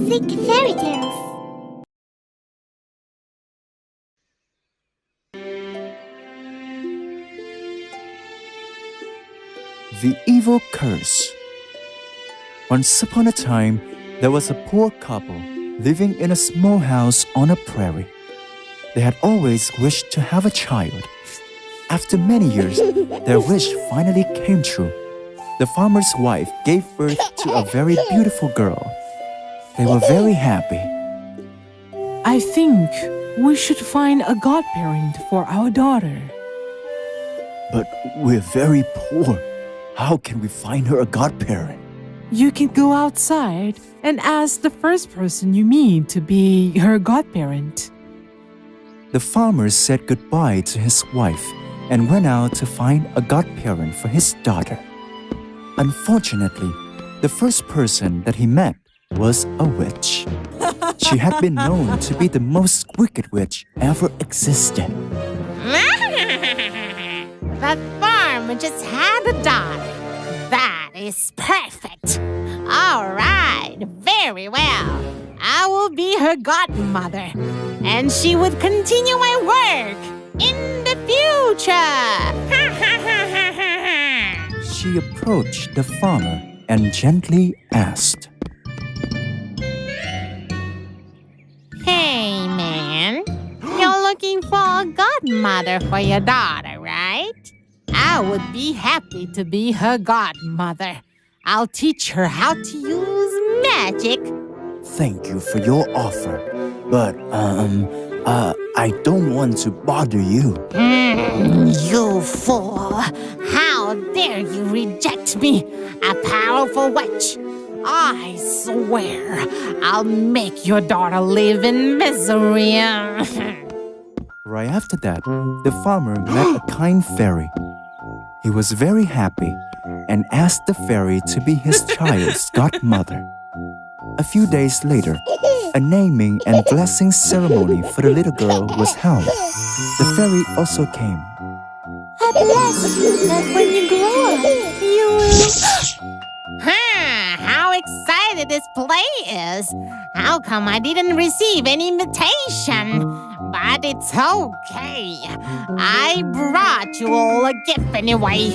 classic fairy tales. The Evil Curse. Once upon a time, there was a poor couple living in a small house on a prairie. They had always wished to have a child. After many years, their wish finally came true. The farmer's wife gave birth to a very beautiful girl. They were very happy. I think we should find a godparent for our daughter. But we're very poor. How can we find her a godparent? You can go outside and ask the first person you meet to be her godparent. The farmer said goodbye to his wife and went out to find a godparent for his daughter. Unfortunately, the first person that he met was a witch. She had been known to be the most wicked witch ever existed. The farmer just had a daughter. That is perfect. All right, very well. I will be her godmother, and she would continue my work in the future. She approached the farmer and gently asked, Hey, man. You're looking for a godmother for your daughter, right? I would be happy to be her godmother. I'll teach her how to use magic. "Thank you for your offer, but I don't want to bother you." You fool! How dare you reject me, a powerful witch! I swear, I'll make your daughter live in misery. Right after that, the farmer met a kind fairy. He was very happy and asked the fairy to be his child's godmother. A few days later, a naming and blessing ceremony for the little girl was held. The fairy also came. I bless you that when you grow up, you will... How excited this play is! How come I didn't receive any invitation? But it's okay. I brought you all a gift anyway.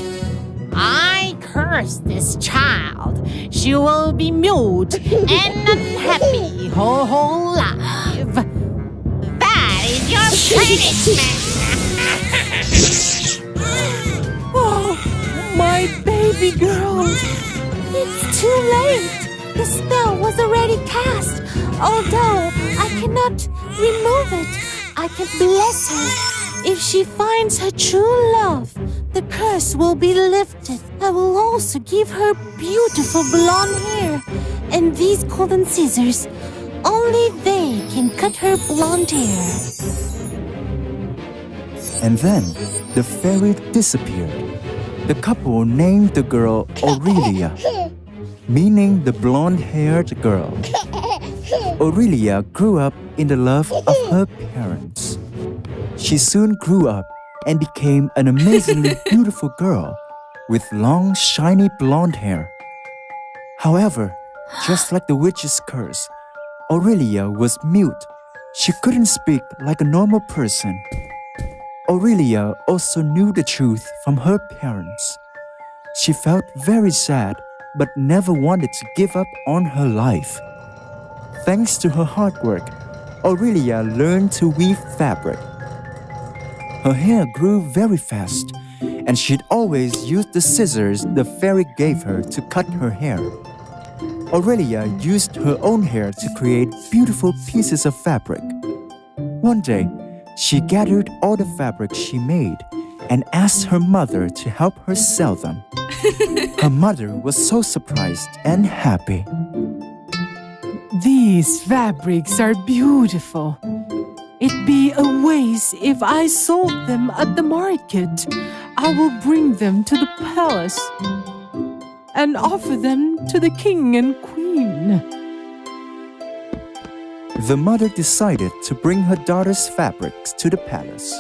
I curse this child. She will be mute and unhappy her whole life. That is your punishment. Oh, my baby girl. It's too late. The spell was already cast. Although I cannot remove it, I can bless her. If she finds her true love, the curse will be lifted. I will also give her beautiful blonde hair and these golden scissors. Only they can cut her blonde hair. And then the fairy disappeared. The couple named the girl Aurelia, meaning the blonde-haired girl. Aurelia grew up in the love of her parents. She soon grew up and became an amazingly beautiful girl with long, shiny blonde hair. However, just like the witch's curse, Aurelia was mute. She couldn't speak like a normal person. Aurelia also knew the truth from her parents. She felt very sad, but never wanted to give up on her life. Thanks to her hard work, Aurelia learned to weave fabric. Her hair grew very fast, and she'd always use the scissors the fairy gave her to cut her hair. Aurelia used her own hair to create beautiful pieces of fabric. One day, she gathered all the fabric she made and asked her mother to help her sell them. Her mother was so surprised and happy. These fabrics are beautiful. It'd be a waste if I sold them at the market. I will bring them to the palace and offer them to the king and queen. The mother decided to bring her daughter's fabrics to the palace.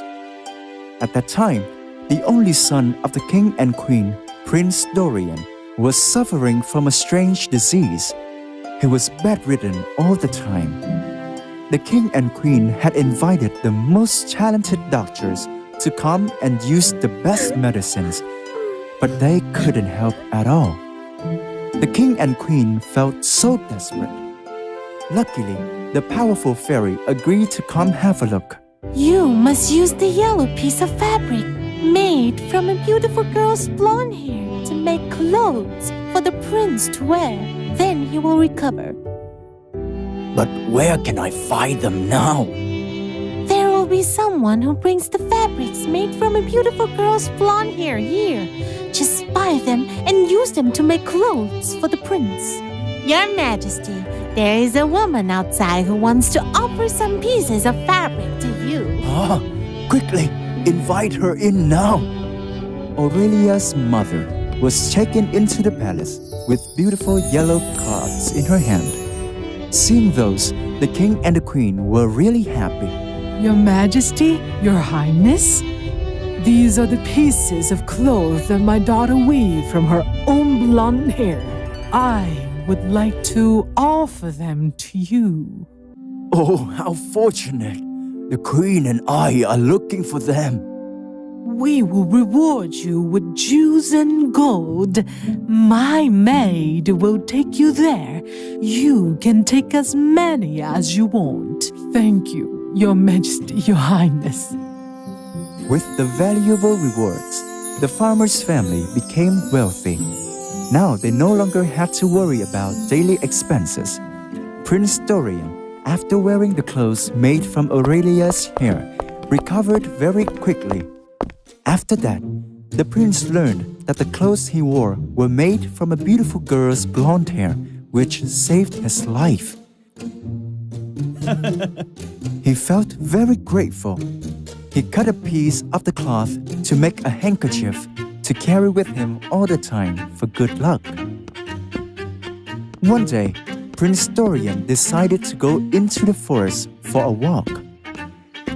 At that time, the only son of the king and queen, Prince Dorian, was suffering from a strange disease. He was bedridden all the time. The king and queen had invited the most talented doctors to come and use the best medicines, but they couldn't help at all. The king and queen felt so desperate. Luckily, the powerful fairy agreed to come have a look. You must use the yellow piece of fabric made from a beautiful girl's blonde hair to make clothes for the prince to wear. Then he will recover. But where can I find them now? There will be someone who brings the fabrics made from a beautiful girl's blonde hair here. Just buy them and use them to make clothes for the prince. Your Majesty, there is a woman outside who wants to offer some pieces of fabric to you. Quickly, invite her in now. Aurelia's mother was taken into the palace with beautiful yellow cloths in her hand. Seeing those, the king and the queen were really happy. Your Majesty, Your Highness, these are the pieces of cloth that my daughter weaved from her own blonde hair. I would like to offer them to you. Oh, how fortunate. The queen and I are looking for them. We will reward you with jewels and gold. My maid will take you there. You can take as many as you want. Thank you, Your Majesty, Your Highness. With the valuable rewards, the farmer's family became wealthy. Now they no longer had to worry about daily expenses. Prince Dorian, after wearing the clothes made from Aurelia's hair, recovered very quickly. After that, the prince learned that the clothes he wore were made from a beautiful girl's blonde hair, which saved his life. He felt very grateful. He cut a piece of the cloth to make a handkerchief to carry with him all the time for good luck. One day, Prince Dorian decided to go into the forest for a walk.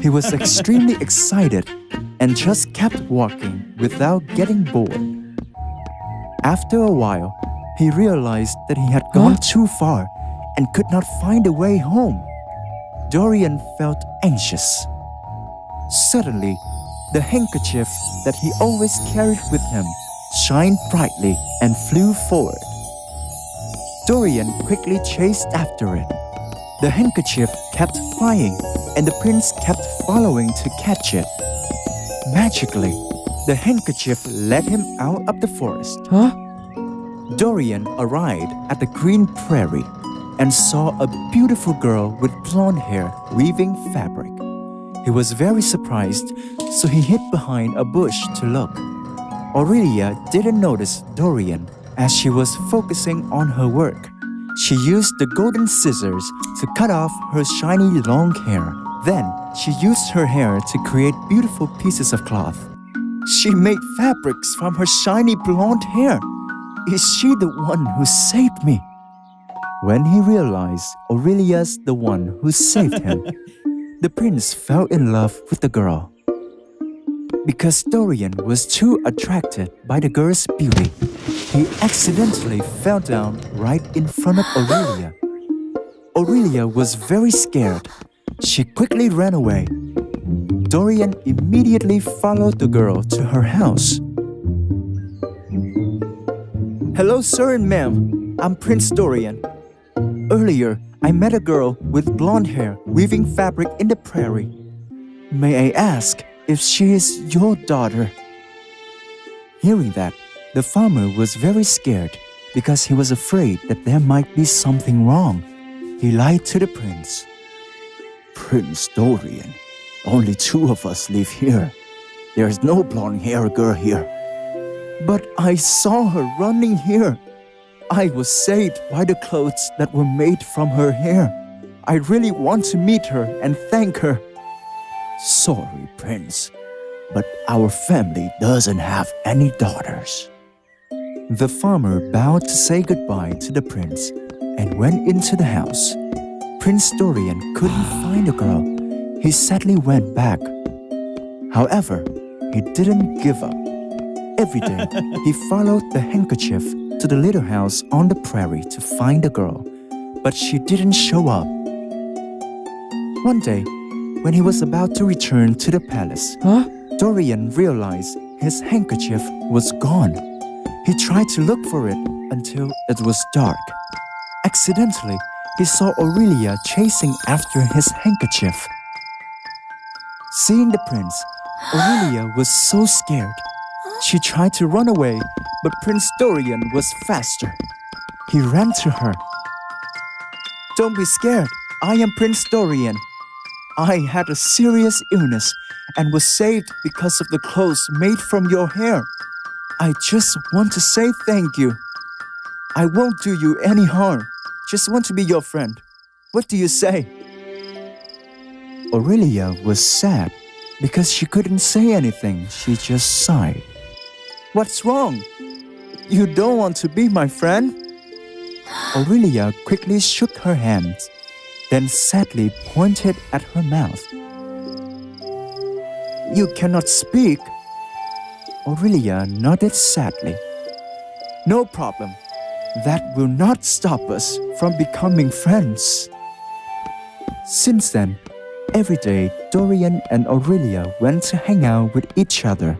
He was extremely excited and just kept walking without getting bored. After a while, he realized that he had gone too far and could not find a way home. Dorian felt anxious. Suddenly, the handkerchief that he always carried with him shined brightly and flew forward. Dorian quickly chased after it. The handkerchief kept flying and the prince kept following to catch it. Magically, the handkerchief led him out of the forest. Dorian arrived at the green prairie and saw a beautiful girl with blonde hair weaving fabric. He was very surprised, so he hid behind a bush to look. Aurelia didn't notice Dorian as she was focusing on her work. She used the golden scissors to cut off her shiny long hair. Then, she used her hair to create beautiful pieces of cloth. She made fabrics from her shiny blonde hair. Is she the one who saved me? When he realized Aurelia's the one who saved him, the prince fell in love with the girl. Because Dorian was too attracted by the girl's beauty, he accidentally fell down right in front of Aurelia. Aurelia was very scared. She quickly ran away. Dorian immediately followed the girl to her house. Hello, sir and ma'am. I'm Prince Dorian. Earlier, I met a girl with blonde hair weaving fabric in the prairie. May I ask if she is your daughter? Hearing that, the farmer was very scared because he was afraid that there might be something wrong. He lied to the prince. Prince Dorian, only 2 of us live here. There is no blonde-haired girl here. But I saw her running here. I was saved by the clothes that were made from her hair. I really want to meet her and thank her. Sorry, Prince, but our family doesn't have any daughters. The farmer bowed to say goodbye to the prince and went into the house. Prince Dorian couldn't find the girl. He sadly went back. However, he didn't give up. Every day, he followed the handkerchief to the little house on the prairie to find the girl. but she didn't show up. One day, when he was about to return to the palace, Dorian realized his handkerchief was gone. He tried to look for it until it was dark. Accidentally, he saw Aurelia chasing after his handkerchief. Seeing the prince, Aurelia was so scared. She tried to run away, but Prince Dorian was faster. He ran to her. "Don't be scared. I am Prince Dorian. I had a serious illness and was saved because of the clothes made from your hair. I just want to say thank you. I won't do you any harm. Just want to be your friend. What do you say?" Aurelia was sad because she couldn't say anything. She just sighed. "What's wrong? You don't want to be my friend?" Aurelia quickly shook her hands, then sadly pointed at her mouth. "You cannot speak?" Aurelia nodded sadly. "No problem. That will not stop us from becoming friends." Since then, every day Dorian and Aurelia went to hang out with each other.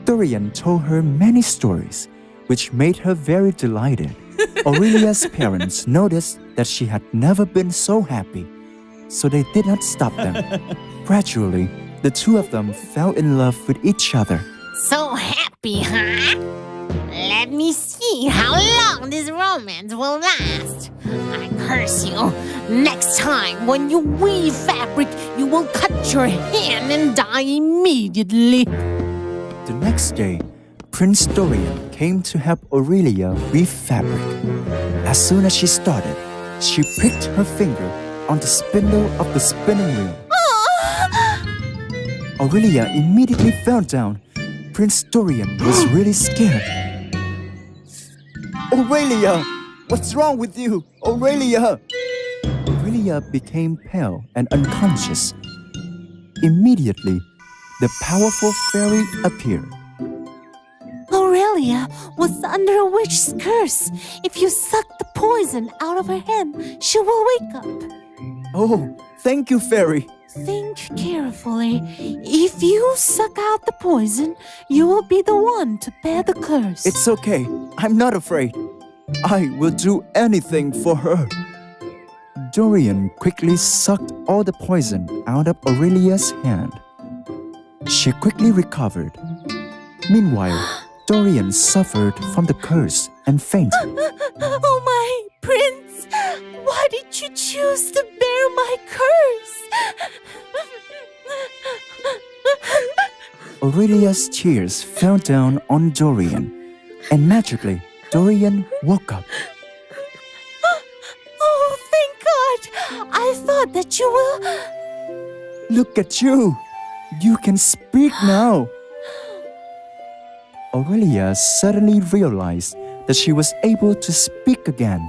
Dorian told her many stories, which made her very delighted. Aurelia's parents noticed that she had never been so happy, so they did not stop them. Gradually, the two of them fell in love with each other. So happy, huh? Let me see how long this romance will last. I curse you. Next time when you weave fabric, you will cut your hand and die immediately. The next day, Prince Dorian came to help Aurelia weave fabric. As soon as she started, she pricked her finger on the spindle of the spinning wheel. Aurelia immediately fell down. Prince Dorian was really scared. "Aurelia! What's wrong with you? Aurelia!" Aurelia became pale and unconscious. Immediately, the powerful fairy appeared. Aurelia was under a witch's curse. If you suck the poison out of her hand, she will wake up. "Oh, thank you, fairy." Think carefully. If you suck out the poison, you will be the one to bear the curse. "It's okay. I'm not afraid. I will do anything for her." Dorian quickly sucked all the poison out of Aurelia's hand. She quickly recovered. Meanwhile, Dorian suffered from the curse and fainted. Oh my prince, why did you choose to bear my curse? Aurelia's tears fell down on Dorian, and magically, Dorian woke up. Oh, thank God! I thought that you will... "Look at you! You can speak now!" Aurelia suddenly realized that she was able to speak again.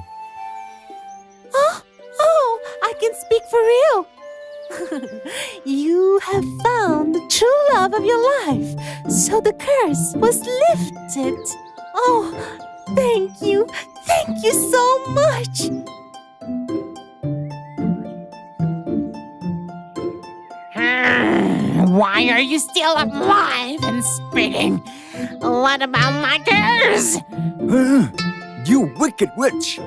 Oh, I can speak for real! You have found the true love of your life, so the curse was lifted. Oh, thank you so much! Why are you still alive and spitting? What about my curse? You wicked witch!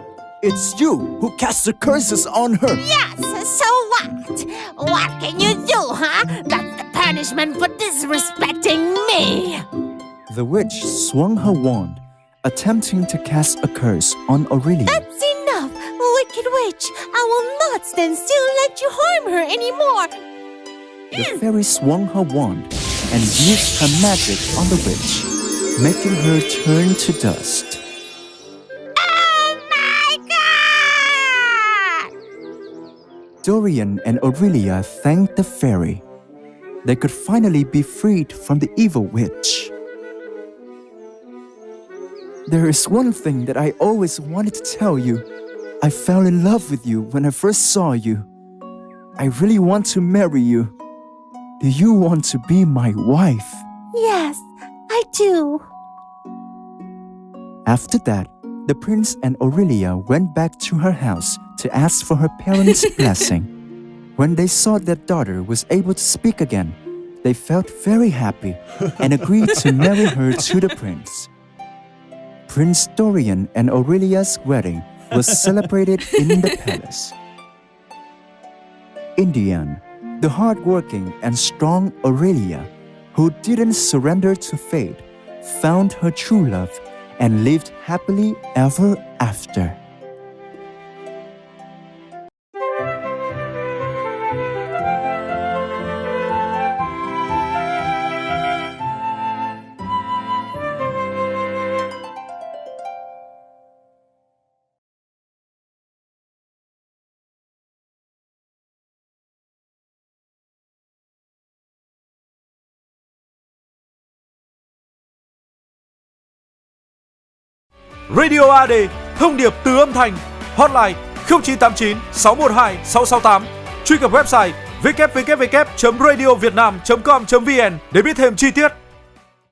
It's you who cast the curses on her! Yes, so what? What can you do, huh? That's the punishment for disrespecting me. The witch swung her wand, attempting to cast a curse on Aurelia. That's enough, wicked witch! I will not stand still and let you harm her anymore! The fairy swung her wand and used her magic on the witch, making her turn to dust. Oh my God! Dorian and Aurelia thanked the fairy. They could finally be freed from the evil witch. There is one thing that I always wanted to tell you. I fell in love with you when I first saw you. I really want to marry you. Do you want to be my wife? Yes, I do. After that, the prince and Aurelia went back to her house to ask for her parents' blessing. When they saw their daughter was able to speak again, they felt very happy and agreed to marry her to the prince. Prince Dorian and Aurelia's wedding was celebrated in the palace. In the end, the hardworking and strong Aurelia, who didn't surrender to fate, found her true love and lived happily ever after. Radio AD, thông điệp từ âm thanh. Hotline 0989 612 668. Truy cập website www.radiovietnam.com.vn để biết thêm chi tiết.